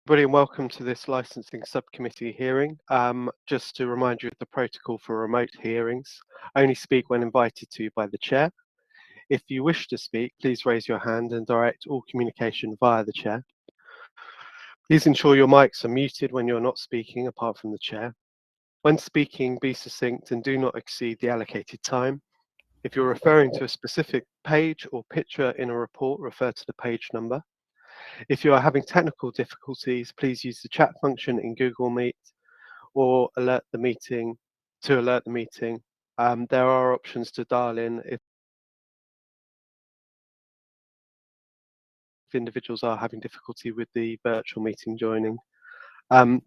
Everybody, and welcome to this licensing subcommittee hearing. Just to remind you of the protocol for remote hearings, only speak when invited to by the chair. If you wish to speak, please raise your hand and direct all communication via the chair. Please ensure your mics are muted when you're not speaking, apart from the chair. When speaking, be succinct and do not exceed the allocated time. If you're referring to a specific page or picture in a report, refer to the page number. If you are having technical difficulties, please use the chat function in Google Meet or alert the meeting. There are options to dial in if individuals are having difficulty with the virtual meeting joining.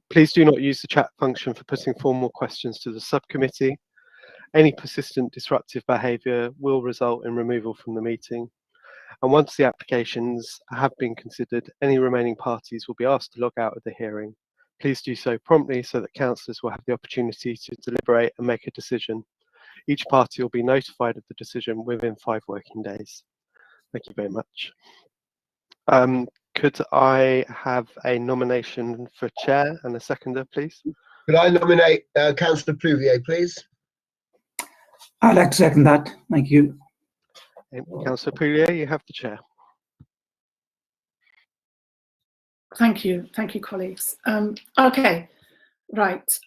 Please do not use the chat function for putting formal questions to the subcommittee. Any persistent disruptive behaviour will result in removal from the meeting. And once the applications have been considered, any remaining parties will be asked to log out of the hearing. Please do so promptly so that councillors will have the opportunity to deliberate and make a decision. Each party will be notified of the decision within 5 working days. Thank you very much. Could I have a nomination for chair and a seconder, please? Could I nominate Councillor Plouvier, please? I'd like to second that. Thank you. Councillor Plouvier, you have the chair. Thank you, colleagues. Okay, right.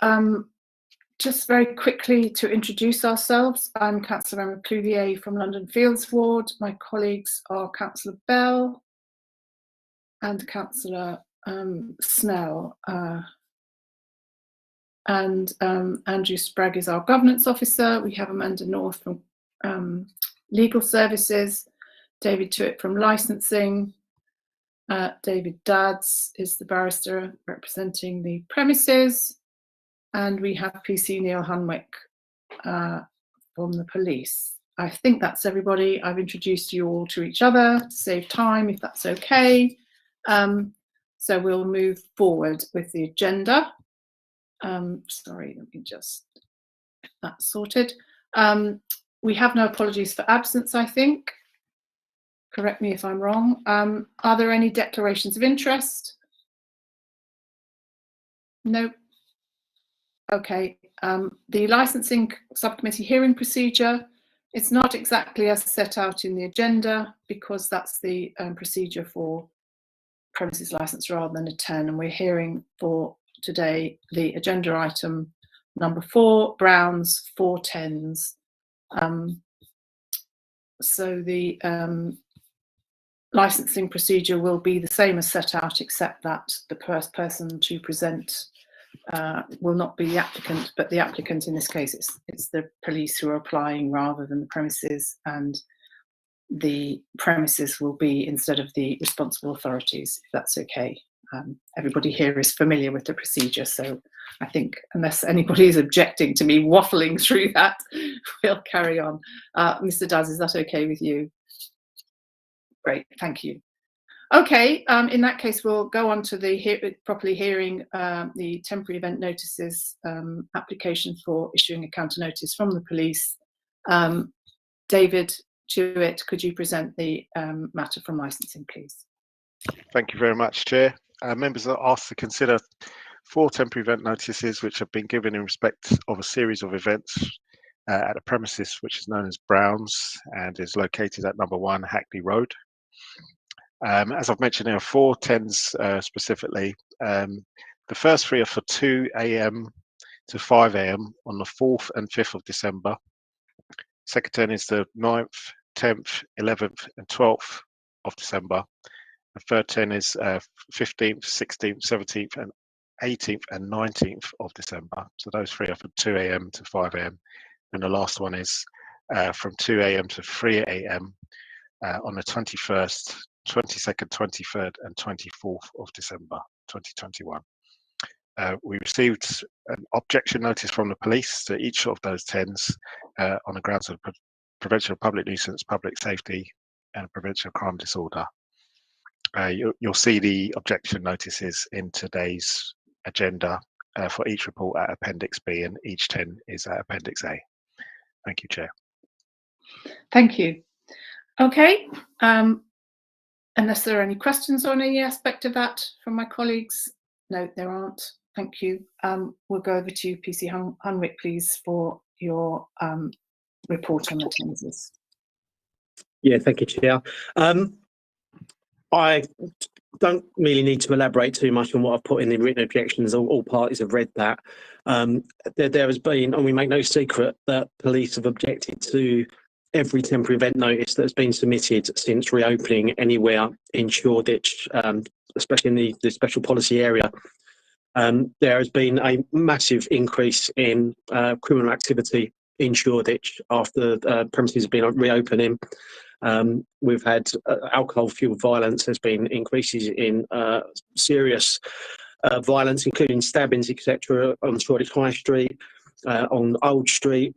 Just very quickly to introduce ourselves, I'm Councillor Emma Plouvier from London Fields Ward. My colleagues are Councillor Bell and Councillor Snell. And Andrew Spragg is our governance officer. We have Amanda North from legal services, David Tuitt from licensing, David Dadds is the barrister representing the premises, and we have PC Neil Hunwick from the police. I think that's everybody. I've introduced you all to each other to save time, if that's okay. So we'll move forward with the agenda. Sorry, let me just get that sorted. We have no apologies for absence, I think. Correct me if I'm wrong. Are there any declarations of interest? No. Okay. The licensing subcommittee hearing procedure, it's not exactly as set out in the agenda because that's the procedure for premises license rather than a 10, and we're hearing for today the agenda item number 4, Browns, 4 10s. So the licensing procedure will be the same as set out, except that the first person to present will not be the applicant, but the applicant in this case it's the police who are applying rather than the premises, and the premises will be instead of the responsible authorities, if that's okay. Everybody here is familiar with the procedure, so I think unless anybody is objecting to me waffling through that, we'll carry on. Mr. Daz, is that okay with you? Great, thank you. Okay, in that case, we'll go on to the properly hearing the temporary event notices application for issuing a counter notice from the police. David Tuitt, could you present the matter from licensing, please? Thank you very much, Chair. Members are asked to consider 4 temporary event notices which have been given in respect of a series of events at a premises which is known as Browns and is located at number 1 Hackney Road. As I've mentioned, there are 4 10s specifically. The first 3 are for 2 AM to 5 AM on the 4th and 5th of December. Second 10 is the 9th, 10th, 11th and 12th of December. The third 10 is 15th, 16th, 17th and 18th and 19th of December. So those 3 are from 2 AM to 5 AM. And the last one is from 2 AM to 3 AM on the 21st, 22nd, 23rd and 24th of December 2021. We received an objection notice from the police to each of those 10s on the grounds of prevention of public nuisance, public safety and prevention of crime disorder. You'll see the objection notices in today's agenda for each report at Appendix B, and each 10 is at Appendix A. Thank you, Chair. Thank you. Okay, unless there are any questions on any aspect of that from my colleagues, No, there aren't. Thank you. We'll go over to PC Hunwick, please, for your report on attendances. Yeah, thank you, Chair. I don't really need to elaborate too much on what I've put in the written objections. All parties have read that. There has been, and we make no secret, that police have objected to every temporary event notice that's been submitted since reopening anywhere in Shoreditch, especially in the special policy area. There has been a massive increase in criminal activity in Shoreditch after premises have been reopening. We've had alcohol-fueled violence. There's been increases in serious violence, including stabbings, etc., on Shoreditch High Street, on Old Street.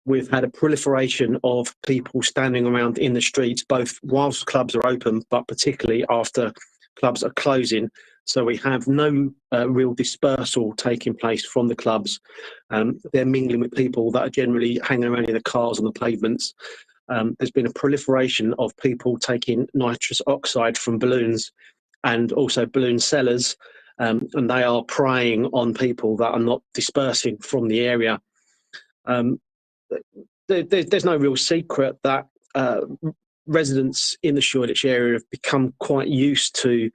We've had a proliferation of people standing around in the streets, both whilst clubs are open, but particularly after clubs are closing. So we have no real dispersal taking place from the clubs. They're mingling with people that are generally hanging around in the cars on the pavements. There's been a proliferation of people taking nitrous oxide from balloons and also balloon sellers, and they are preying on people that are not dispersing from the area. There's no real secret that residents in the Shoreditch area have become quite used to,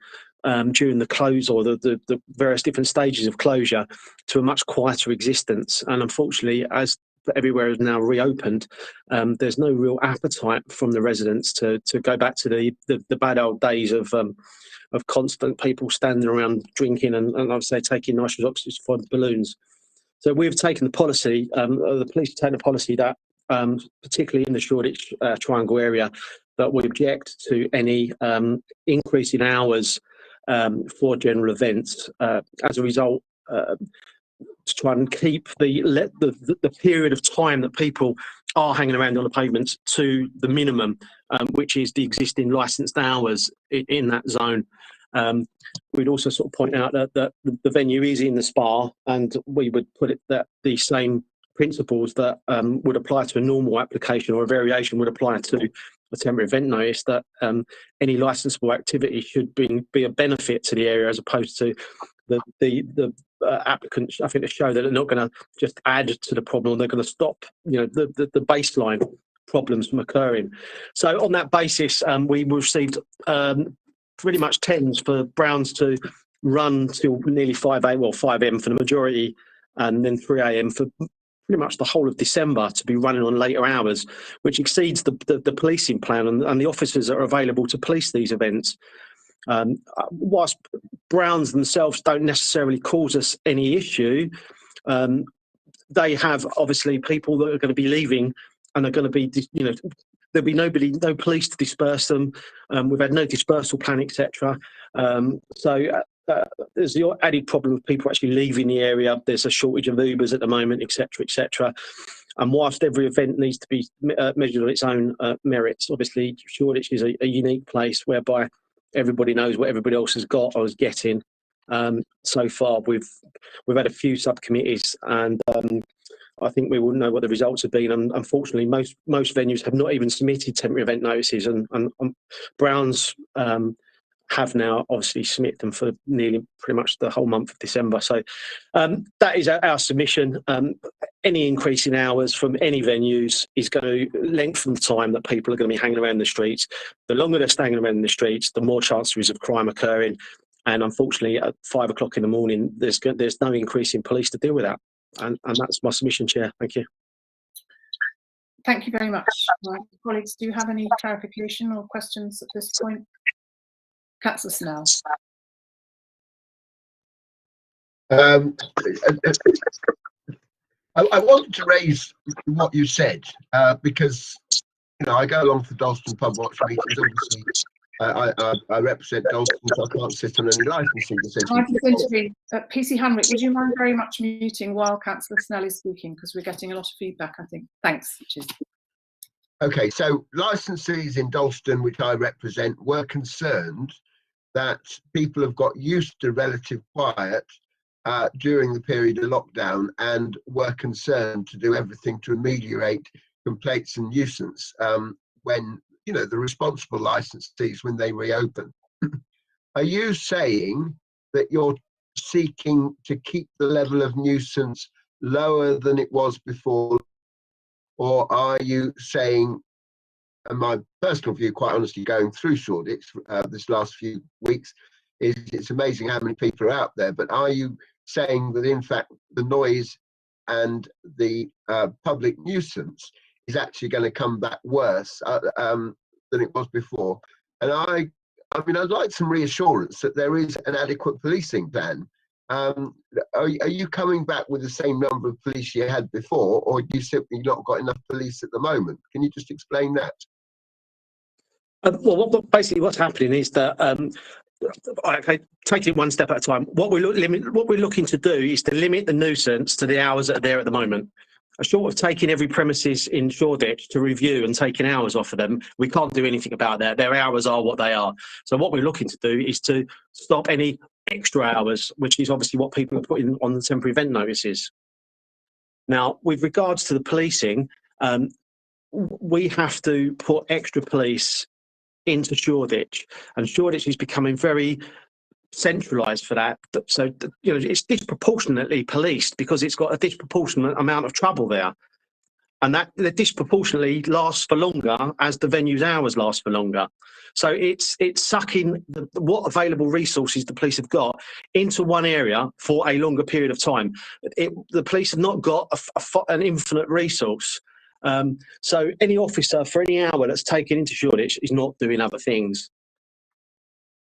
during the close or the various different stages of closure, to a much quieter existence. And unfortunately, as everywhere is now reopened, there's no real appetite from the residents to go back to the bad old days of constant people standing around drinking and I would say taking nitrous oxide for balloons. So we've taken the policy, the police have taken the policy that, particularly in the Shoreditch Triangle area, that we object to any increase in hours for general events. As a result, to try and keep the period of time that people are hanging around on the pavements to the minimum, which is the existing licensed hours in that zone. We'd also sort of point out that the venue is in the Spa, and we would put it that the same principles that would apply to a normal application or a variation would apply to a temporary event notice, that any licensable activity should be a benefit to the area as opposed to the applicants, I think, to show that they're not going to just add to the problem, they're going to stop, the baseline problems from occurring. So on that basis, we received pretty much tens for Browns to run till nearly 5 a.m. for the majority, and then 3 a.m. for pretty much the whole of December to be running on later hours, which exceeds the policing plan and the officers that are available to police these events. Whilst Browns themselves don't necessarily cause us any issue, they have obviously people that are going to be leaving and are going to be, there'll be no police to disperse them. We've had no dispersal plan, etc. So there's the added problem of people actually leaving the area. There's a shortage of Ubers at the moment, etc., etc. And whilst every event needs to be measured on its own merits, obviously Shoreditch is a unique place whereby everybody knows what everybody else has got or is getting. So far, we've had a few subcommittees, and I think we will know what the results have been. And unfortunately, most venues have not even submitted temporary event notices, and Browns have now obviously submitted them for nearly pretty much the whole month of December. So that is our submission. Any increase in hours from any venues is going to lengthen the time that people are going to be hanging around the streets. The longer they're staying around in the streets, the more chance there is of crime occurring. And unfortunately, at 5 o'clock in the morning, there's no increase in police to deal with that. And that's my submission, Chair. Thank you. Thank you very much. Colleagues, do you have any clarification or questions at this point? Councillor Snell. I wanted to raise what you said because I go along to Dalston Pub Watch meetings. Obviously, I represent Dalston, so I can't sit on any licensing decisions. PC Hunwick, would you mind very much muting while Councillor Snell is speaking, because we're getting a lot of feedback, I think. Thanks. Okay, so licensees in Dalston, which I represent, were concerned that people have got used to relative quiet during the period of lockdown and were concerned to do everything to ameliorate complaints and nuisance when, the responsible licensees, when they reopen. Are you saying that you're seeking to keep the level of nuisance lower than it was before? Or are you saying, and my personal view, quite honestly, going through Shoreditch this last few weeks, is it's amazing how many people are out there, but are you saying that in fact the noise and the public nuisance is actually going to come back worse than it was before? And I mean, I'd like some reassurance that there is an adequate policing plan. Are you coming back with the same number of police you had before, or you simply not got enough police at the moment? Can you just explain that? Well, basically what's happening is that, take it one step at a time. What we're looking to do is to limit the nuisance to the hours that are there at the moment. Short of taking every premises in Shoreditch to review and taking hours off of them, we can't do anything about that. Their hours are what they are. So what we're looking to do is to stop any extra hours, which is obviously what people are putting on the temporary event notices. Now, with regards to the policing, we have to put extra police into Shoreditch, and Shoreditch is becoming very centralised for that. So, you know, it's disproportionately policed because it's got a disproportionate amount of trouble there. And that disproportionately lasts for longer as the venue's hours last for longer. So it's sucking what available resources the police have got into one area for a longer period of time. The police have not got an infinite resource. So any officer for any hour that's taken into Shoreditch is not doing other things.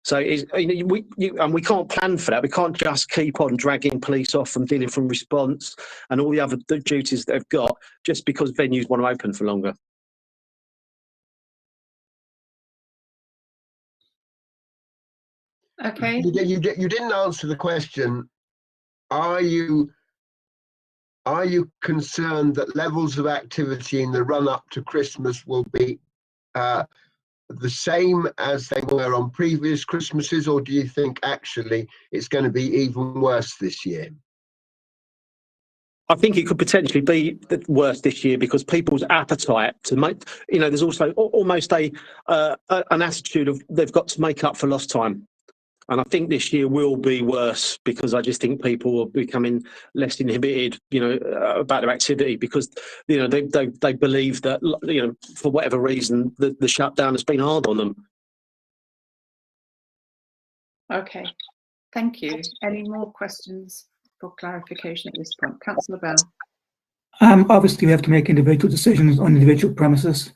So we can't plan for that. We can't just keep on dragging police off and dealing from response and all the other duties that they've got just because venues want to open for longer. Okay. You didn't answer the question. Are you concerned that levels of activity in the run up to Christmas will be the same as they were on previous Christmases, or do you think actually it's going to be even worse this year? I think it could potentially be worse this year because people's appetite to make, you know, there's also almost an attitude of they've got to make up for lost time. And I think this year will be worse because I just think people are becoming less inhibited, you know, about their activity because, you know, they believe that, you know, for whatever reason, the shutdown has been hard on them. Okay. Thank you. Any more questions for clarification at this point? Councillor Bell. Obviously, we have to make individual decisions on individual premises,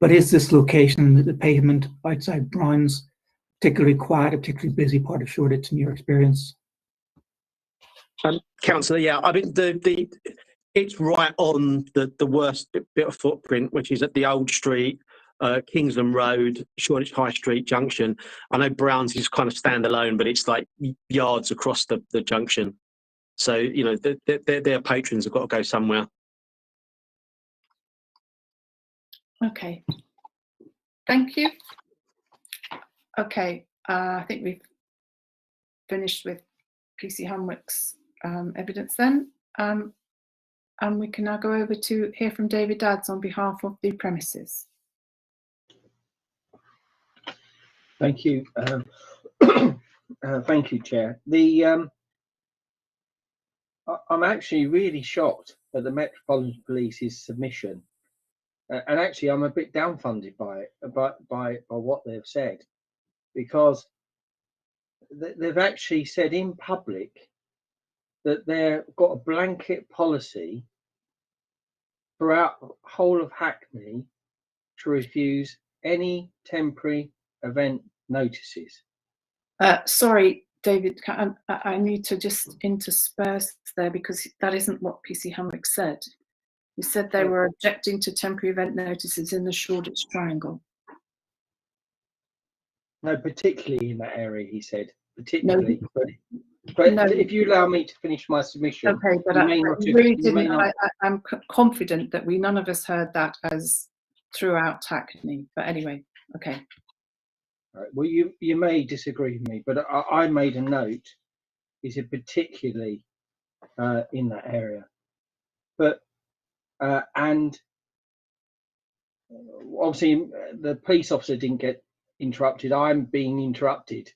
but is this location, the pavement outside Brown's, particularly quiet, a particularly busy part of Shoreditch in your experience? Councillor, yeah, I mean it's right on the worst bit of footprint, which is at the Old Street, Kingsland Road, Shoreditch High Street junction. I know Brown's is kind of standalone, but it's like yards across the junction. So, you know, their patrons have got to go somewhere. Okay. Thank you. Okay, I think we've finished with PC Hunwick's evidence then. And we can now go over to hear from David Dadds on behalf of the premises. Thank you. Thank you, Chair. I'm actually really shocked at the Metropolitan Police's submission. And actually, I'm a bit downfunded by it, by what they've said, because they've actually said in public that they've got a blanket policy throughout the whole of Hackney to refuse any temporary event notices. Sorry, David, I need to just intersperse there because that isn't what PC Hunwick said. He said they were objecting to temporary event notices in the Shoreditch Triangle. No, particularly in that area, he said. Particularly, no, but no. If you allow me to finish my submission, okay. But I'm confident that none of us heard that as throughout Hackney. But anyway, okay. All right. Well, you may disagree with me, but I made a note. He said particularly in that area, but and obviously the police officer didn't get interrupted. I'm being interrupted.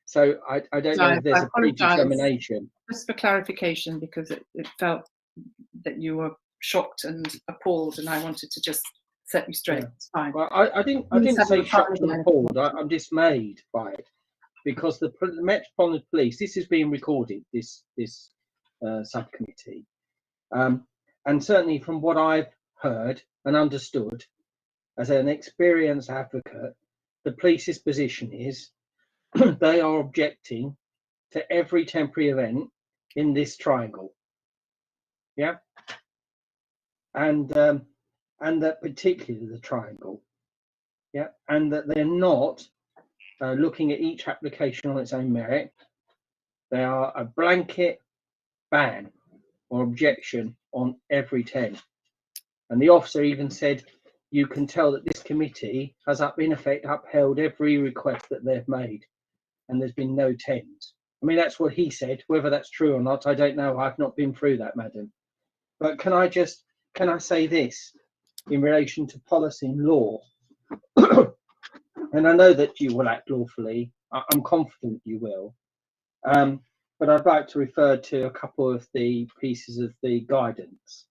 So I don't know if there's a predetermination. Just for clarification, because it felt that you were shocked and appalled, and I wanted to just set you straight. Yeah. It's fine. Well, I didn't say shocked and appalled. I'm dismayed by it, because the Metropolitan Police, this is being recorded, this subcommittee, and certainly from what I've heard and understood as an experienced advocate, the police's position is they are objecting to every temporary event in this triangle. Yeah, and that particularly the triangle. Yeah, and that they're not looking at each application on its own merit. They are a blanket ban or objection on every 10. And the officer even said, you can tell that this committee has in effect upheld every request that they've made, and there's been no 10s. I mean, that's what he said. Whether that's true or not, I don't know. I've not been through that, madam. But can I say this in relation to policy and law? And I know that you will act lawfully. I'm confident you will. But I'd like to refer to a couple of the pieces of the guidance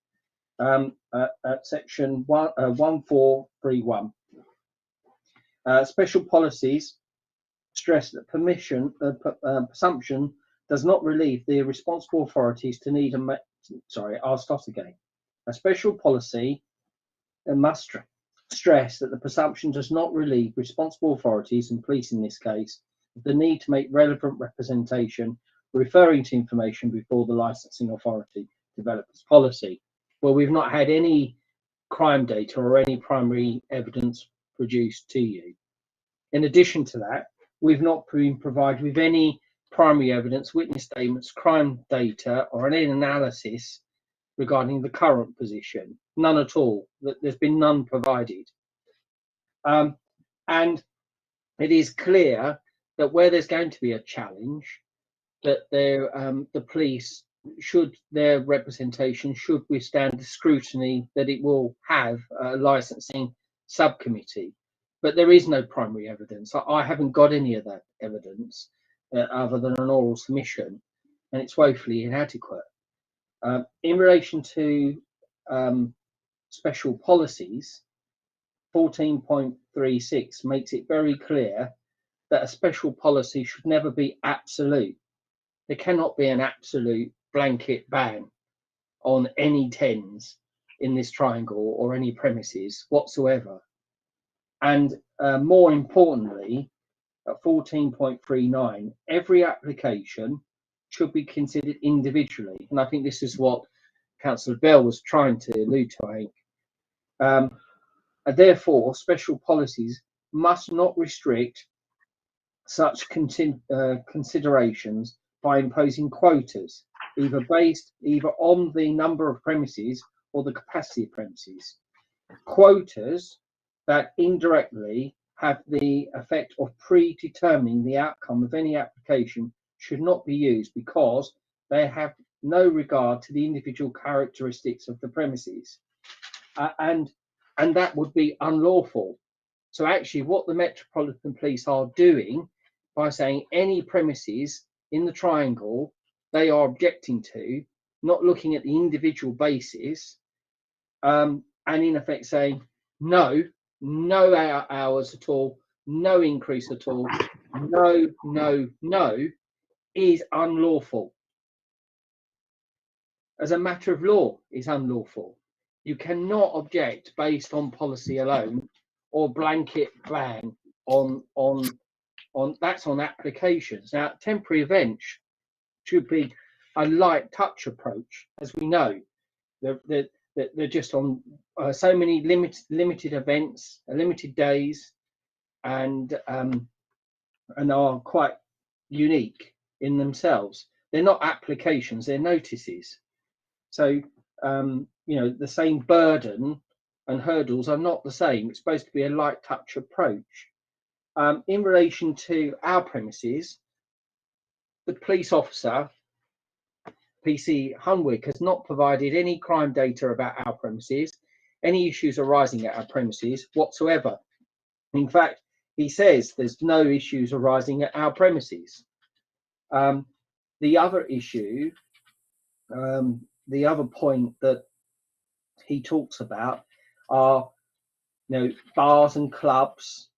at section 1431. Special policies stress that presumption does not relieve the responsible authorities to need I'll start again. A special policy must stress that the presumption does not relieve responsible authorities, and police in this case, of the need to make relevant representation referring to information before the licensing authority develops its policy. Well, we've not had any crime data or any primary evidence produced to you. In addition to that, we've not been provided with any primary evidence, witness statements, crime data, or any analysis regarding the current position. None at all. There's been none provided. And it is clear that where there's going to be a challenge, that the police their representation should withstand the scrutiny that it will have a licensing subcommittee. But there is no primary evidence. I haven't got any of that evidence other than an oral submission, and it's woefully inadequate. In relation to special policies, 14.36 makes it very clear that a special policy should never be absolute. There cannot be an absolute blanket ban on any 10s in this triangle or any premises whatsoever. And more importantly, at 14.39, every application should be considered individually. And I think this is what Councillor Bell was trying to allude to, I think. Therefore, special policies must not restrict such considerations by imposing quotas, either on the number of premises or the capacity of premises. Quotas that indirectly have the effect of predetermining the outcome of any application should not be used, because they have no regard to the individual characteristics of the premises, and that would be unlawful. So actually what the Metropolitan Police are doing by saying any premises in the triangle they are objecting to, not looking at the individual basis, and in effect saying no hours at all, no increase at all, no, is unlawful. As a matter of law, is unlawful. You cannot object based on policy alone or blanket ban on that's on applications. Now, temporary events should be a light touch approach, as we know. They're just on so many limited events, limited days, and are quite unique in themselves. They're not applications; they're notices. So the same burden and hurdles are not the same. It's supposed to be a light touch approach. In relation to our premises, the police officer, PC Hunwick, has not provided any crime data about our premises, any issues arising at our premises whatsoever. In fact, he says there's no issues arising at our premises. The other issue, the other point that he talks about are, bars and clubs,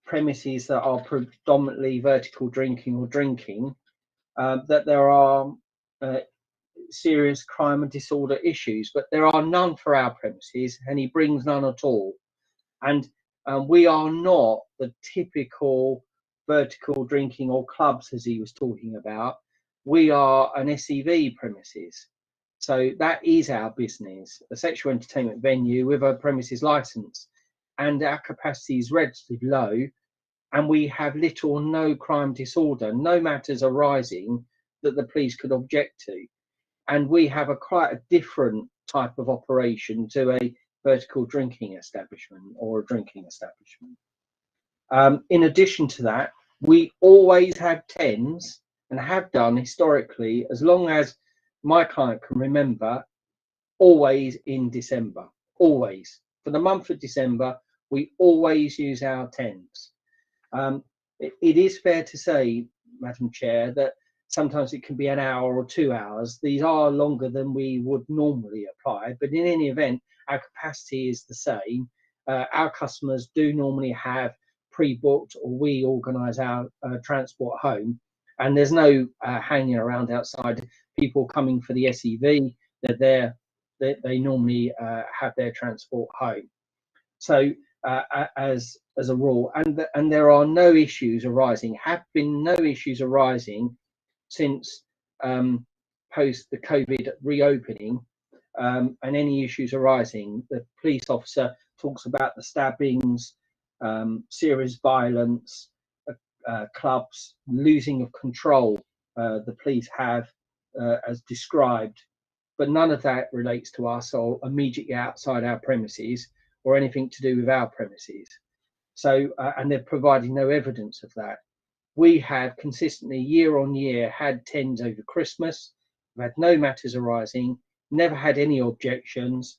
premises that are predominantly vertical drinking or drinking, that there are serious crime and disorder issues, but there are none for our premises, and he brings none at all. And we are not the typical vertical drinking or clubs as he was talking about. We are an SEV premises. So that is our business, a sexual entertainment venue with a premises license, and our capacity is relatively low, and we have little or no crime disorder, no matters arising that the police could object to. And we have quite a different type of operation to a vertical drinking establishment or a drinking establishment. In addition to that, we always have TENs, and have done historically, as long as my client can remember, always in December. Always. For the month of December, we always use our TENs. It is fair to say, Madam Chair, that sometimes it can be an hour or 2 hours. These are longer than we would normally apply, but in any event, our capacity is the same. Our customers do normally have pre-booked, or we organise our transport home, and there's no hanging around outside. People coming for the SEV, they're there. They normally have their transport home. So as a rule, and there are no issues arising. Have been no issues arising since post the COVID reopening, and any issues arising, the police officer talks about the stabbings, serious violence, clubs, losing of control the police have as described, but none of that relates to us or immediately outside our premises or anything to do with our premises. So, and they're providing no evidence of that. We have consistently, year on year, had TENs over Christmas. We've had no matters arising, never had any objections,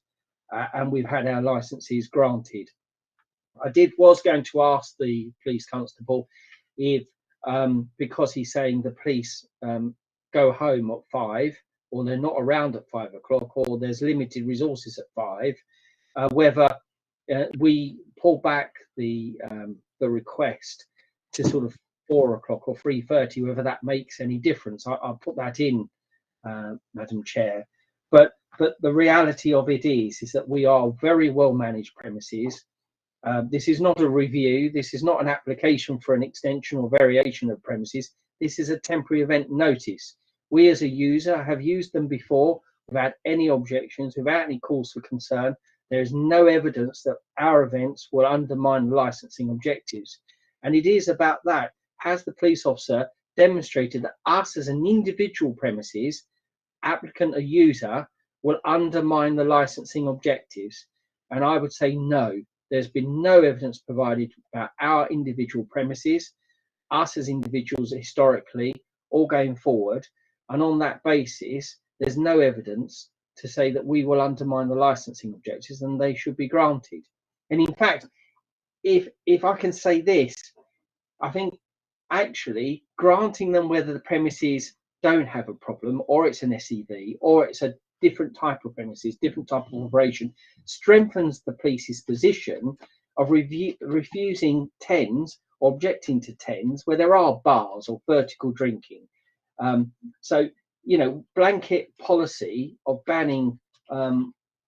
and we've had our licenses granted. I was going to ask the police constable if, because he's saying the police go home at 5, or they're not around at 5 o'clock, or there's limited resources at 5, whether we pull back the request to sort of 4 o'clock or 3:30, whether that makes any difference. I'll put that in, Madam Chair. But the reality of it is that we are very well managed premises. This is not a review. This is not an application for an extension or variation of premises. This is a temporary event notice. We as a user have used them before without any objections, without any cause for concern. There is no evidence that our events will undermine licensing objectives. And it is about that. Has the police officer demonstrated that us as an individual premises, applicant or user, will undermine the licensing objectives? And I would say no. There's been no evidence provided about our individual premises, us as individuals historically, or going forward. And on that basis, there's no evidence to say that we will undermine the licensing objectives, and they should be granted. And in fact, if I can say this, I think actually granting them whether the premises don't have a problem, or it's an SEV, or it's a different type of premises, different type of operation, strengthens the police's position of refusing TENs or objecting to TENs where there are bars or vertical drinking. So, blanket policy of banning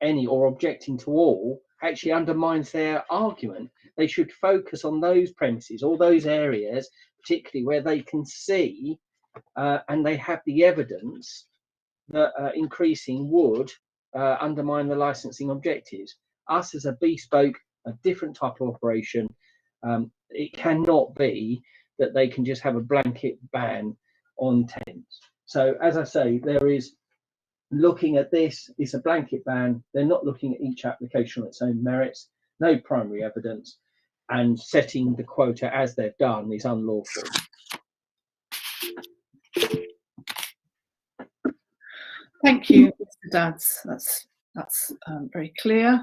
any or objecting to all actually undermines their argument. They should focus on those premises or those areas, particularly where they can see and they have the evidence that increasing would undermine the licensing objectives. Us as a bespoke, a different type of operation, it cannot be that they can just have a blanket ban on TENs. So as I say, there is, looking at this, it's a blanket ban. They're not looking at each application on its own merits, no primary evidence, and setting the quota as they've done is unlawful. Thank you, Mr. Dadds. That's very clear.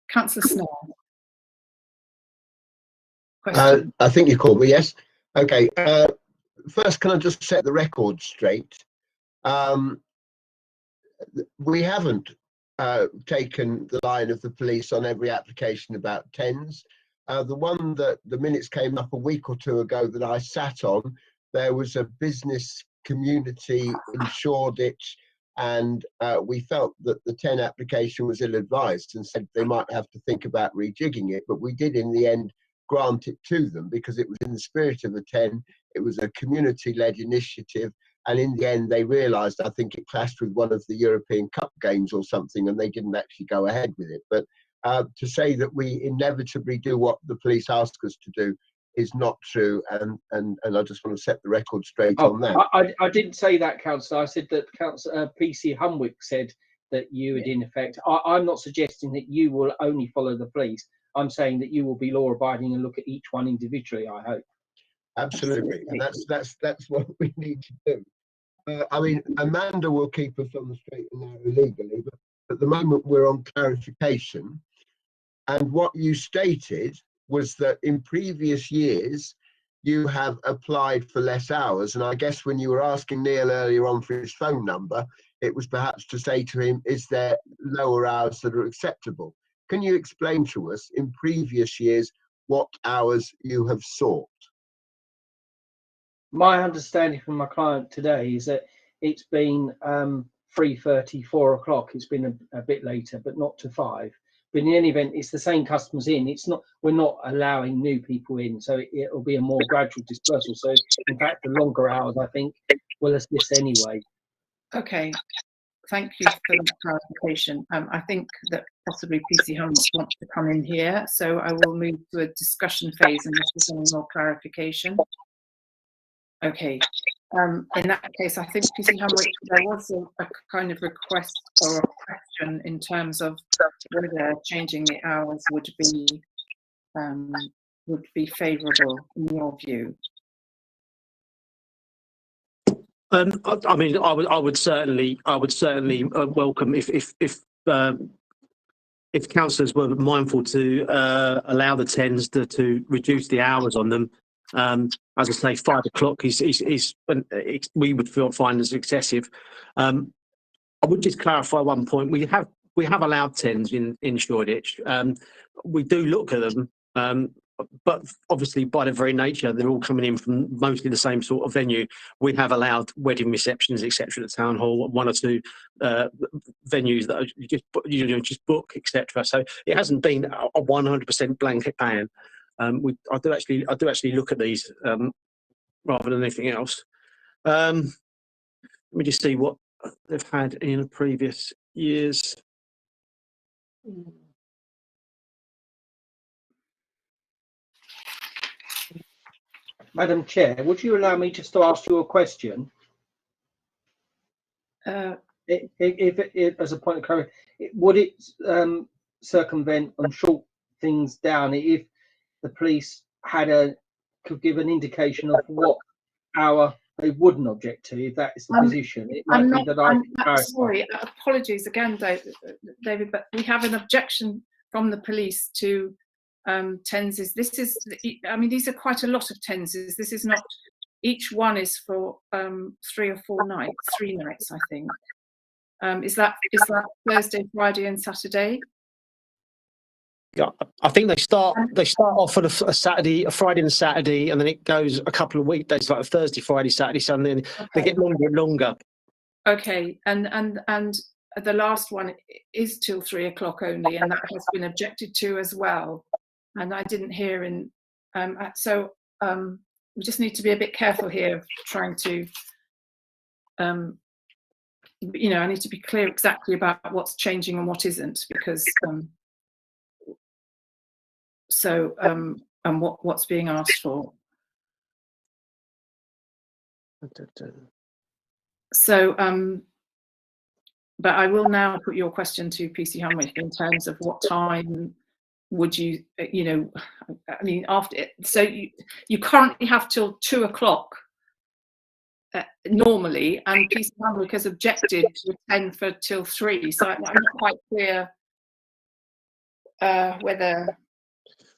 Councillor Snell. Question. I think you called me, yes. Okay. first, can I just set the record straight? We haven't taken the line of the police on every application about TENS. The one that the minutes came up a week or two ago that I sat on, there was a business community in Shoreditch, and we felt that the 10 application was ill-advised and said they might have to think about rejigging it, but we did in the end grant it to them because it was in the spirit of a 10. It was a community-led initiative, and in the end they realised, I think it clashed with one of the European Cup games or something, and they didn't actually go ahead with it. But to say that we inevitably do what the police ask us to do is not true, and I just want to set the record straight on that. I didn't say that, Councillor. I said that Councillor PC Humwick said that you would, in effect. I'm not suggesting that you will only follow the police. I'm saying that you will be law-abiding and look at each one individually, I hope. Absolutely, and that's what we need to do. I mean, Amanda will keep us on the straight and narrow legally, but at the moment we're on clarification. And what you stated was that in previous years, you have applied for less hours. And I guess when you were asking Neil earlier on for his phone number, it was perhaps to say to him, is there lower hours that are acceptable? Can you explain to us in previous years what hours you have sought? My understanding from my client today is that it's been 3:30, 4 o'clock. It's been a bit later, but not to 5. But in any event, it's the same customers in. It's not. We're not allowing new people in, so it'll be a more gradual dispersal. So, in fact, the longer hours, I think, will assist anyway. Okay, thank you for the clarification. I think that possibly PC Humwick wants to come in here, so I will move to a discussion phase unless there's any more clarification. Okay. In that case, I think PC Humwick, there was a kind of request or a question in terms of whether changing the hours would be favourable in your view. I mean, I would certainly welcome if councillors were mindful to allow the TENS to reduce the hours on them. As I say, 5 o'clock we would find as excessive. I would just clarify one point. We have allowed TENS in Shoreditch. We do look at them, but obviously by their very nature, they're all coming in from mostly the same sort of venue. We have allowed wedding receptions, etc., at the town hall, 1 or 2 venues that are just book, etc. So it hasn't been a 100% blanket ban. I do actually look at these rather than anything else. Let me just see what they've had in previous years. Madam Chair, would you allow me just to ask you a question? If as a point of clarity, would it circumvent and short things down if the police could give an indication of what hour they wouldn't object to, if that is the position? It might be that I'm sorry, apologies again, David, but we have an objection from the police to TENSes. I mean, these are quite a lot of TENSes. This is not, each one is for 3 or 4 nights, 3 nights, I think. Is that Thursday, Friday, and Saturday? Yeah, I think they start off on a Friday and Saturday, and then it goes a couple of weekdays, like a Thursday, Friday, Saturday, Sunday, and they get longer and longer. Okay, and the last one is till 3 o'clock only, and that has been objected to as well. And I didn't hear we just need to be a bit careful here of trying to, I need to be clear exactly about what's changing and what isn't, because. And what's being asked for. So, but I will now put your question to PC Humwick in terms of what time would you, I mean, after it. So you currently have till 2 o'clock normally, and PC Humwick has objected to 10 for till 3. So I'm not quite clear whether.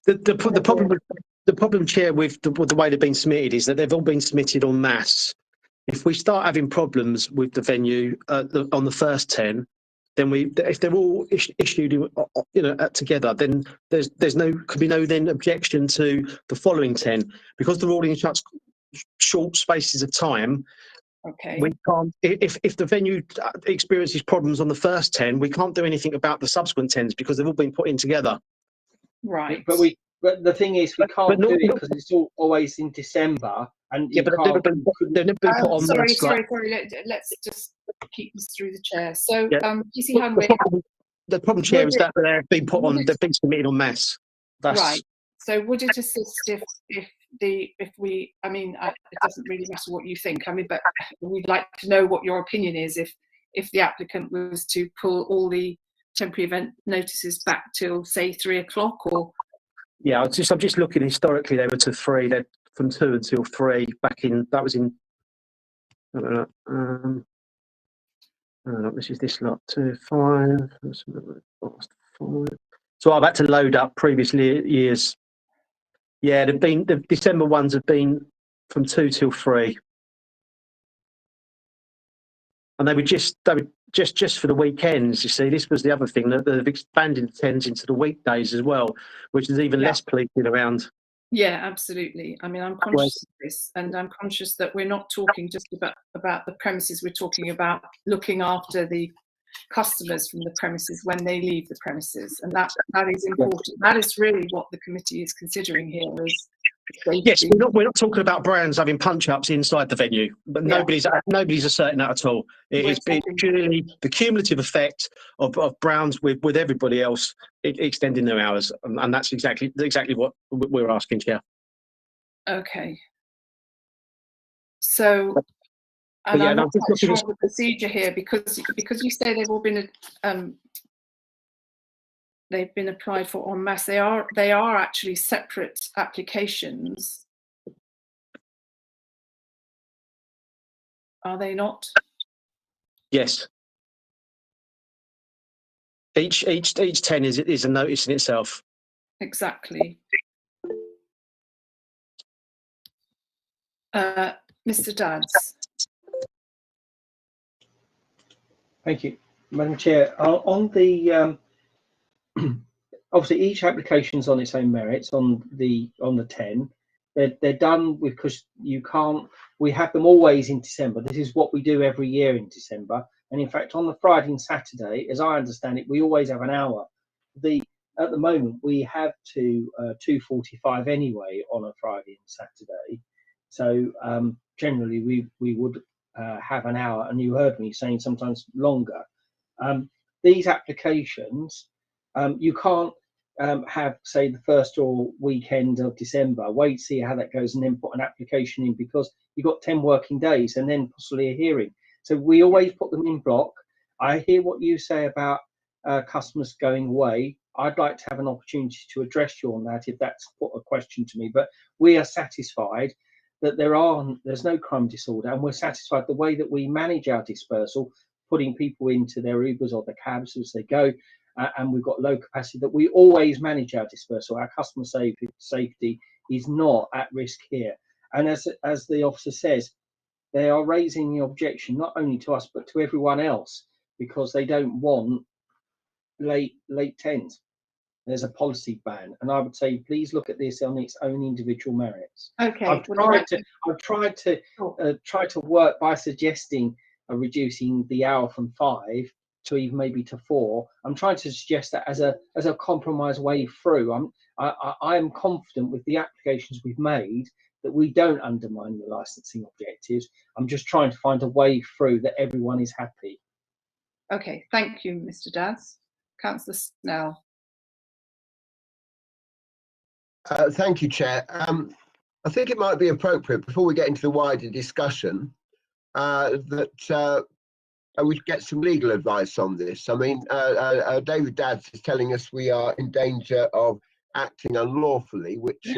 The problem The problem, Chair, with the way they've been submitted is that they've all been submitted en masse. If we start having problems with the venue on the first 10, then if they're all issued, together, then could be no then objection to the following 10 because they're all in such short spaces of time. Okay. We can't. If the venue experiences problems on the first 10, we can't do anything about the subsequent 10s because they've all been put in together. Right. But the thing is, we can't do it because it's always in December, and Yeah, but they've never been put on. Sorry. Let's just keep this through the chair. So, Yeah. PC Hanway, The problem, Chair, is that they've been put on. They've been submitted en masse. Right. So, would it assist if we? I mean, it doesn't really matter what you think. I mean, but we'd like to know what your opinion is if the applicant was to pull all the temporary event notices back till say 3 o'clock, or. Yeah, I'm just looking historically. They were to 3. They're from 2 until 3. That was in. This is this lot 2, 5. So I've had to load up previous years. Yeah, the December ones have been from 2 till 3, and they were just for the weekends. You see, this was the other thing that they've expanded the 10s into the weekdays as well, which is even less pleasing around. Yeah, absolutely. I mean, I'm conscious of this, and I'm conscious that we're not talking just about the premises. We're talking about looking after the customers from the premises when they leave the premises, and that is important. That is really what the committee is considering here. Yes, we're not talking about brands having punch-ups inside the venue, but nobody's asserting that at all. It's purely the cumulative effect of Browns with everybody else extending their hours, and that's exactly what we're asking, Chair. Okay. So, and I'm not quite sure of the procedure here because you say they've all been applied for en masse. They are actually separate applications, are they not? Yes. Each 10 is a notice in itself. Exactly. Mr. Dadds. Thank you, Madam Chair. On the obviously each application's on its own merits. On the 10, they're done because you can't. We have them always in December. This is what we do every year in December. And in fact, on the Friday and Saturday, as I understand it, we always have an hour. At the moment, we have to 2:45 anyway on a Friday and Saturday. So generally, we would have an hour. And you heard me saying sometimes longer. These applications, you can't have, say, the first or weekend of December, wait, see how that goes, and then put an application in because you've got 10 working days and then possibly a hearing. So we always put them in block. I hear what you say about customers going away. I'd like to have an opportunity to address you on that if that's put a question to me. But we are satisfied that there's no crime disorder, and we're satisfied the way that we manage our dispersal, putting people into their Ubers or the cabs as they go, and we've got low capacity, that we always manage our dispersal. Our customer safety is not at risk here. And as the officer says, they are raising the objection not only to us but to everyone else because they don't want late 10s. There's a policy ban, and I would say please look at this on its own individual merits. Okay. I've tried to work by suggesting reducing the hour from 5 to even maybe to 4. I'm trying to suggest that as a compromise way through. I am confident with the applications we've made that we don't undermine the licensing objectives. I'm just trying to find a way through that everyone is happy. Okay, thank you, Mr. Dadds. Councillor Snell. Thank you, Chair. I think it might be appropriate before we get into the wider discussion that we get some legal advice on this. I mean, David Dadds is telling us we are in danger of acting unlawfully, which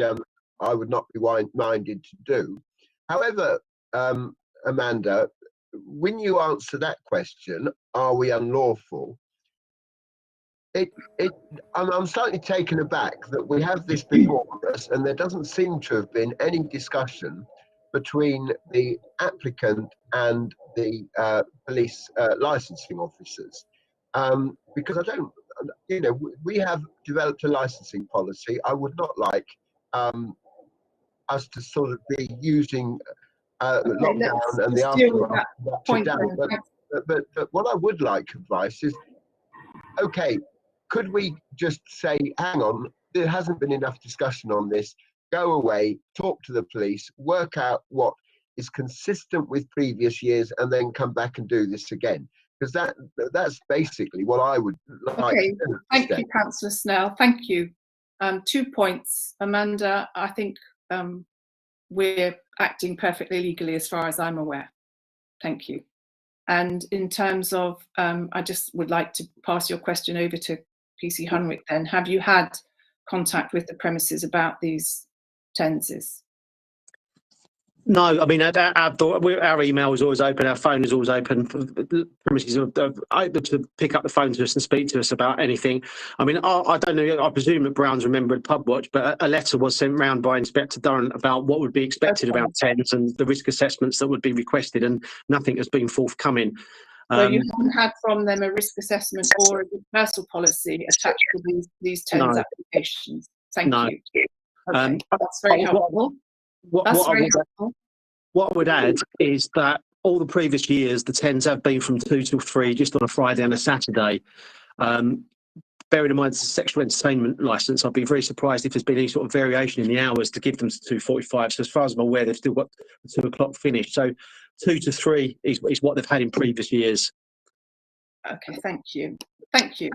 I would not be minded to do. However, Amanda, when you answer that question, are we unlawful? I'm slightly taken aback that we have this before us and there doesn't seem to have been any discussion between the applicant and the police licensing officers. Because I don't, you know, we have developed a licensing policy. I would not like us to sort of be using lockdown and the aftermath to doubt. But what I would like advice is, okay, could we just say, hang on, there hasn't been enough discussion on this, go away, talk to the police, work out what is consistent with previous years, and then come back and do this again? Because that's basically what I would like okay, to do. Thank you, Councillor Snell. Thank you. 2 points. Amanda, I think we're acting perfectly legally as far as I'm aware. Thank you. And in terms of, I just would like to pass your question over to PC Hunwick then. Have you had contact with the premises about these tenses? No, I mean, our email is always open, our phone is always open. The premises are able to pick up the phone to us and speak to us about anything. I mean, I don't know, I presume that Brown's remembered Pub Watch, but a letter was sent round by Inspector Durrant about what would be expected about TENS and the risk assessments that would be requested, and nothing has been forthcoming. So you haven't had from them a risk assessment or a dispersal policy attached to these TENS applications? Thank you. Okay, that's very helpful. What I would add is that all the previous years, the TENS have been from 2 till 3, just on a Friday and a Saturday. Bearing in mind it's a sexual entertainment licence, I'd be very surprised if there's been any sort of variation in the hours to give them to 2:45. So as far as I'm aware, they've still got the 2 o'clock finish. So 2 to 3 is what they've had in previous years. Okay, thank you. Thank you.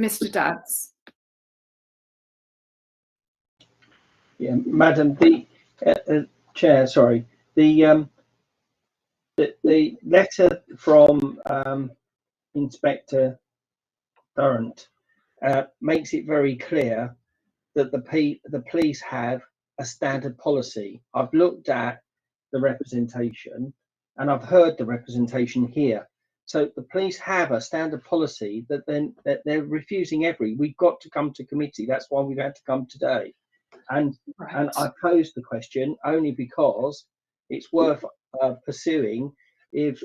Mr. Dadds. Yeah, Madam, the Chair, sorry, the letter from Inspector Durrant makes it very clear that the police have a standard policy. I've looked at the representation and I've heard the representation here. So the police have a standard policy that they're refusing we've got to come to committee. That's why we've had to come today. And I posed the question only because it's worth pursuing if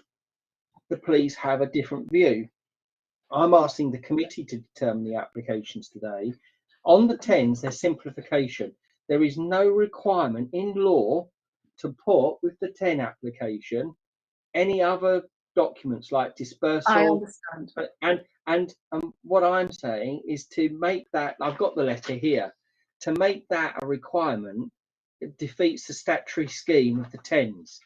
the police have a different view. I'm asking the committee to determine the applications today. On the TENS, there's simplification. There is no requirement in law to put with the 10 application any other documents like dispersal. I understand. And what I'm saying is to make that, I've got the letter here, to make that a requirement, it defeats the statutory scheme of the TENS.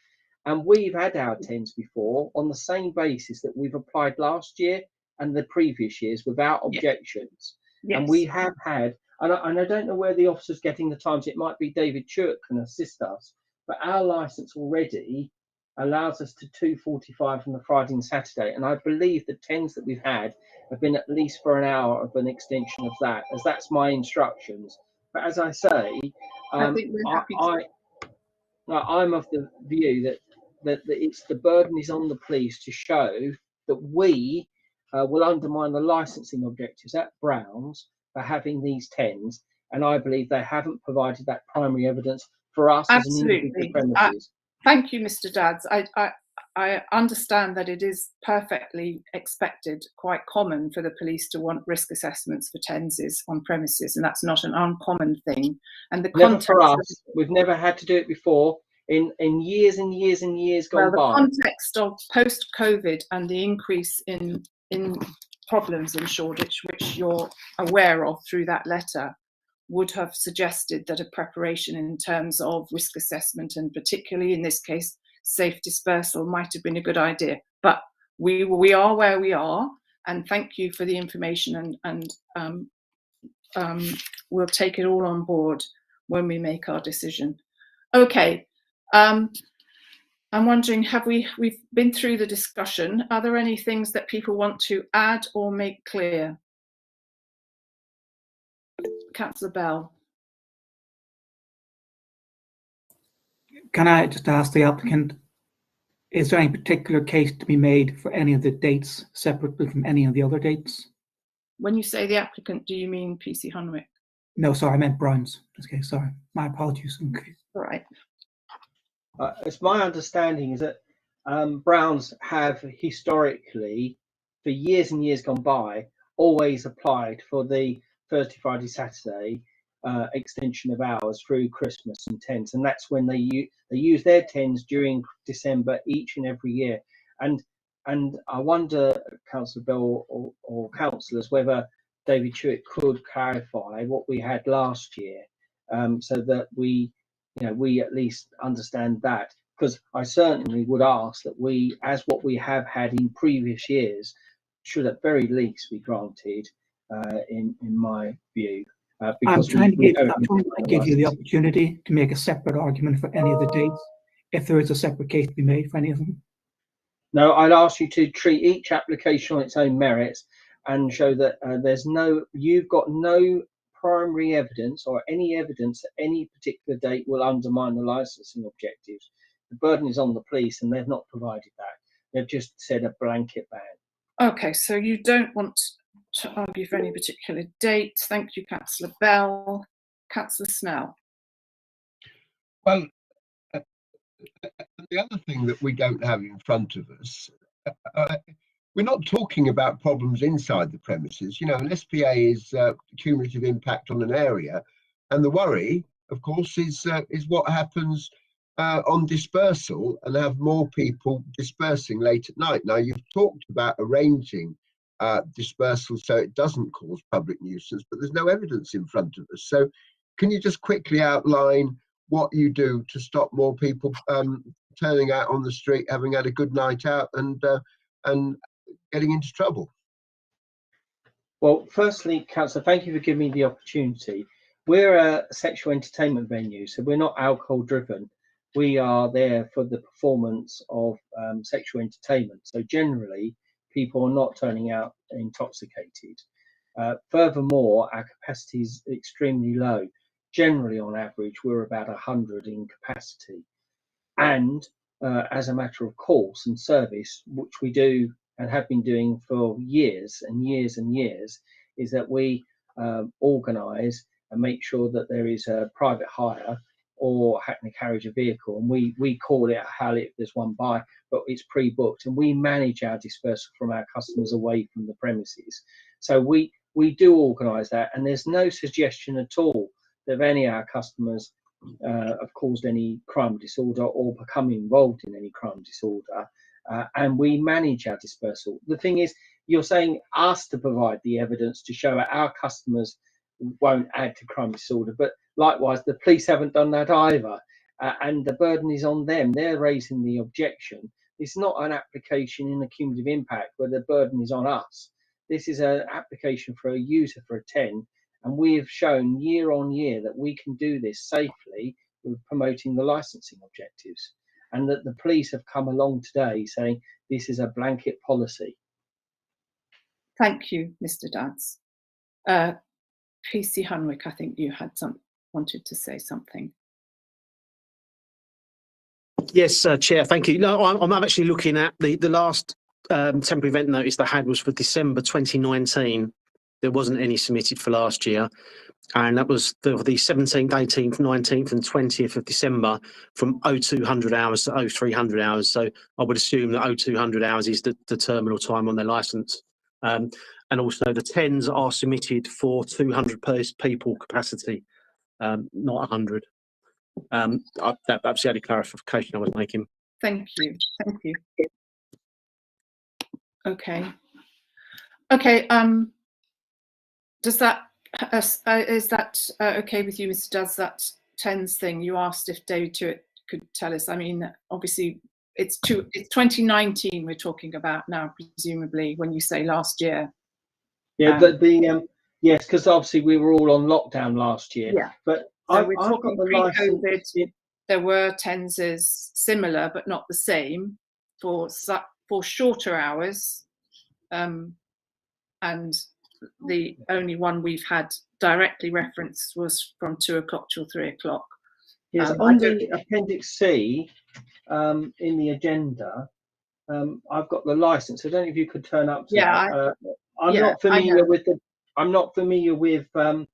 And we've had our TENS before on the same basis that we've applied last year and the previous years without objections. Yes. And we have had, and I don't know where the officer's getting the times, it might be David Church can assist us, but our licence already allows us to 2:45 on the Friday and Saturday. And I believe the TENS that we've had have been at least for an hour of an extension of that, as that's my instructions. But as I say, I'm of the view that it's the burden is on the police to show that we will undermine the licensing objectives at Brown's for having these TENS, and I believe they haven't provided that primary evidence for us as an individual premises. Thank you, Mr. Dadds. I understand that it is perfectly expected, quite common for the police to want risk assessments for TENSes on premises, and that's not an uncommon thing. And the context for us, we've never had to do it before in years and years and years gone by. The context of post-COVID and the increase in problems in Shoreditch, which you're aware of through that letter, would have suggested that a preparation in terms of risk assessment, and particularly in this case, safe dispersal, might have been a good idea. But we are where we are, and thank you for the information, and we'll take it all on board when we make our decision. Okay, I'm wondering, we've been through the discussion. Are there any things that people want to add or make clear? Councillor Bell. Can I just ask the applicant, is there any particular case to be made for any of the dates separately from any of the other dates? When you say the applicant, do you mean PC Hunwick? No, sorry, I meant Brown's. Okay, sorry. My apologies. Okay. All right. It's my understanding is that Browns have historically, for years and years gone by, always applied for the Thursday, Friday, Saturday extension of hours through Christmas and tens, and that's when they use their tens during December each and every year. And I wonder, Councillor Bell or councillors, whether David Chewett could clarify what we had last year, so that we at least understand that, because I certainly would ask that we, as what we have had in previous years, should at very least be granted, in my view. I'm Because trying to give you the opportunity to make a separate argument for any of the dates, if there is a separate case to be made for any of them. No, I'd ask you to treat each application on its own merits and show that you've got no primary evidence or any evidence that any particular date will undermine the licensing objectives. The burden is on the police, and they've not provided that. They've just said a blanket ban. Okay, so you don't want to argue for any particular date. Thank you, Councillor Bell. Councillor Snell. Well, the other thing that we don't have in front of us, we're not talking about problems inside the premises. An SPA is cumulative impact on an area, and the worry, of course, is what happens on dispersal, and have more people dispersing late at night. Now, you've talked about arranging dispersal so it doesn't cause public nuisance, but there's no evidence in front of us. So can you just quickly outline what you do to stop more people turning out on the street, having had a good night out, and getting into trouble? Well, firstly, Councillor, thank you for giving me the opportunity. We're a sexual entertainment venue, so we're not alcohol driven. We are there for the performance of sexual entertainment. So generally, people are not turning out intoxicated. Furthermore, our capacity is extremely low. Generally, on average, we're about 100 in capacity. And as a matter of course and service, which we do and have been doing for years and years and years, is that we organise and make sure that there is a private hire or hackney carriage of vehicle, and we call it a hall if there's one by, but it's pre-booked, and we manage our dispersal from our customers away from the premises. So we do organise that, and there's no suggestion at all that any of our customers have caused any crime disorder or become involved in any crime disorder, and we manage our dispersal. The thing is, you're saying us to provide the evidence to show that our customers won't add to crime disorder, but likewise the police haven't done that either, and the burden is on them. They're raising the objection. It's not an application in a cumulative impact where the burden is on us. This is an application for a user for a 10, and we have shown year on year that we can do this safely with promoting the licensing objectives, and that the police have come along today saying this is a blanket policy. Thank you, Mr. Dance. PC Hunwick, I think you had wanted to say something. Yes, Chair, thank you. No, I'm actually looking at the last temporary event notice they had was for December 2019. There wasn't any submitted for last year, and that was the 17th, 18th, 19th and 20th of December from 0200 hours to 0300 hours. So I would assume that 0200 hours is the terminal time on their licence. And also the 10s are submitted for 200 people capacity, not 100. That's the only clarification I was making. Thank you. Thank you. Okay. Okay. Does that is that okay with you, Mr. Does that 10s thing? You asked if David Chewett could tell us. I mean, obviously, it's 2019 we're talking about now, presumably, when you say last year. Yeah, yes, because obviously we were all on lockdown last year. Yeah, but so I've we're got talking the license. pre-COVID. There were 10s similar, but not the same for shorter hours, and the only one we've had directly referenced was from 2 o'clock till 3 o'clock. Yes, on the Appendix C in the agenda, I've got the license. I don't know if you could turn up to that. I'm not familiar with I'm not familiar with the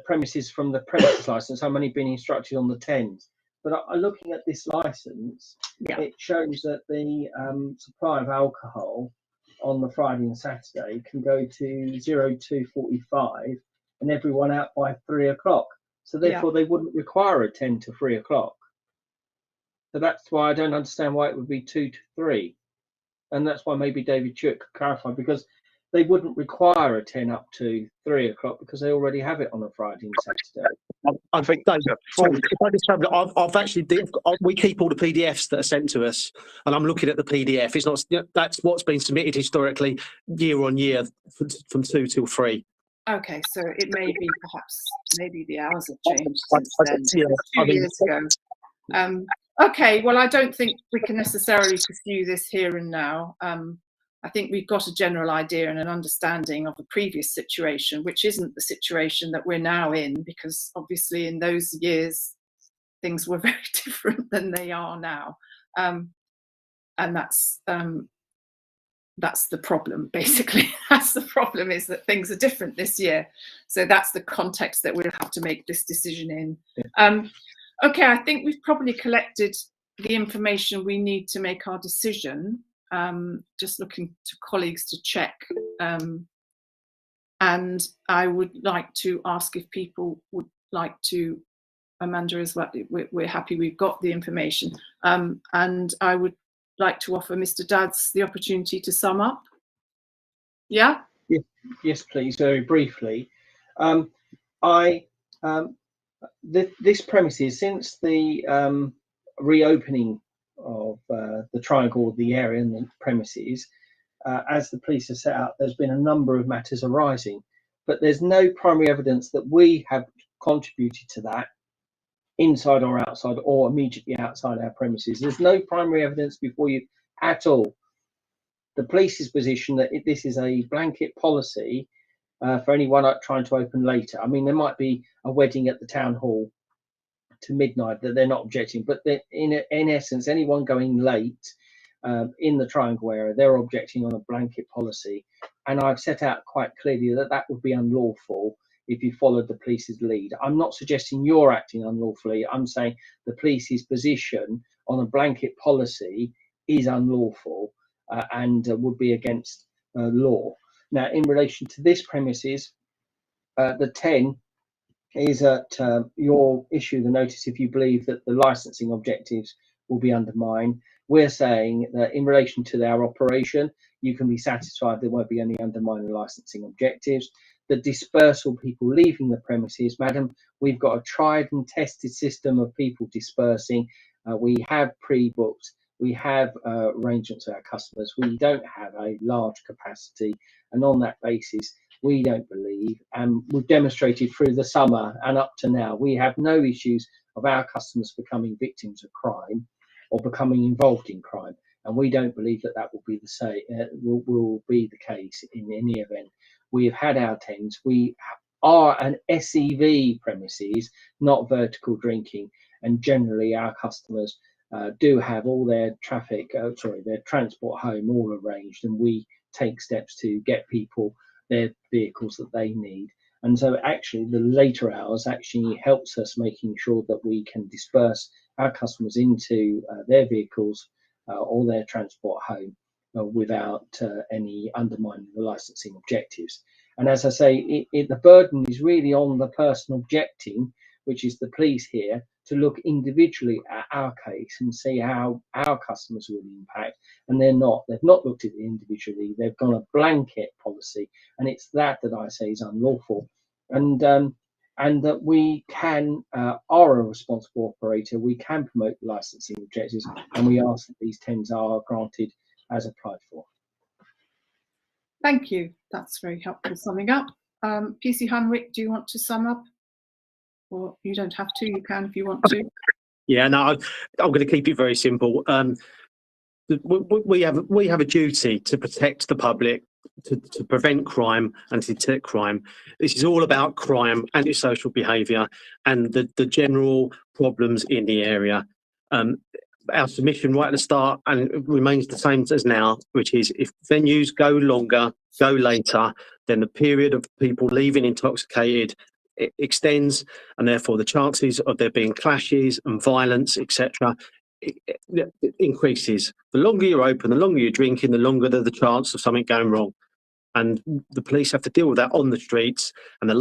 premises from the premises license. I've only been instructed on the 10s. But looking at this license, it shows that the supply of alcohol on the Friday and Saturday can go to 02:45 and everyone out by 3 o'clock. So therefore they wouldn't require a 10 to 3 o'clock. So that's why I don't understand why it would be 2 to 3. And that's why maybe David Chuk could clarify, because they wouldn't require a 10 up to 3 o'clock because they already have it on a Friday and Saturday. I think I've actually we keep all the PDFs that are sent to us, and I'm looking at the PDF. It's not, that's what's been submitted historically year on year from 2 till 3. Okay, so it may be perhaps maybe the hours have changed since then. 2 years ago. Okay, well, I don't think we can necessarily pursue this here and now. I think we've got a general idea and an understanding of the previous situation, which isn't the situation that we're now in, because obviously in those years things were very different than they are now, and that's the problem, basically. That's the problem, is that things are different this year. So that's the context that we'll have to make this decision in. Okay, I think we've probably collected the information we need to make our decision. Just looking to colleagues to check. And I would like to ask if people would like to, Amanda as well, we're happy we've got the information. And I would like to offer Mr. Dadds the opportunity to sum up. Yeah? Yes, please, very briefly. This premises, since the reopening of the triangle, the area and the premises, as the police have set out, there's been a number of matters arising, but there's no primary evidence that we have contributed to that, inside or outside or immediately outside our premises. There's no primary evidence before you at all. The police's position that this is a blanket policy for anyone trying to open later. I mean, there might be a wedding at the town hall to midnight that they're not objecting, but in essence, anyone going late in the triangle area, they're objecting on a blanket policy. And I've set out quite clearly that that would be unlawful if you followed the police's lead. I'm not suggesting you're acting unlawfully. I'm saying the police's position on a blanket policy is unlawful and would be against law. Now, in relation to this premises, the 10 is that you'll issue the notice if you believe that the licensing objectives will be undermined. We're saying that in relation to our operation, you can be satisfied there won't be any undermining licensing objectives. The dispersal, people leaving the premises, madam, we've got a tried and tested system of people dispersing. We have pre-booked, we have arrangements with our customers. We don't have a large capacity, and on that basis, we don't believe, and we've demonstrated through the summer and up to now, we have no issues of our customers becoming victims of crime or becoming involved in crime. And we don't believe that that will be the same, will be the case in any event. We have had our 10s. We are an SEV premises, not vertical drinking, and generally our customers do have all their their transport home all arranged, and we take steps to get people their vehicles that they need. And so actually the later hours actually helps us making sure that we can disperse our customers into their vehicles or their transport home without any undermining the licensing objectives. And as I say, the burden is really on the person objecting, which is the police here, to look individually at our case and see how our customers will impact. And they've not looked at it individually. They've gone a blanket policy, and it's that I say is unlawful. And that we can, are a responsible operator, we can promote licensing objectives, and we ask that these 10s are granted as applied for. Thank you. That's very helpful summing up. PC Hunwick, do you want to sum up? Or you don't have to, you can if you want to. Yeah, no, I'm going to keep it very simple. We have a duty to protect the public, to prevent crime and to detect crime. This is all about crime, antisocial behaviour, and the general problems in the area. Our submission right at the start, and it remains the same as now, which is if venues go longer, go later, then the period of people leaving intoxicated extends, and therefore the chances of there being clashes and violence, etc., increases. The longer you're open, the longer you're drinking, the longer the chance of something going wrong. And the police have to deal with that on the streets, and the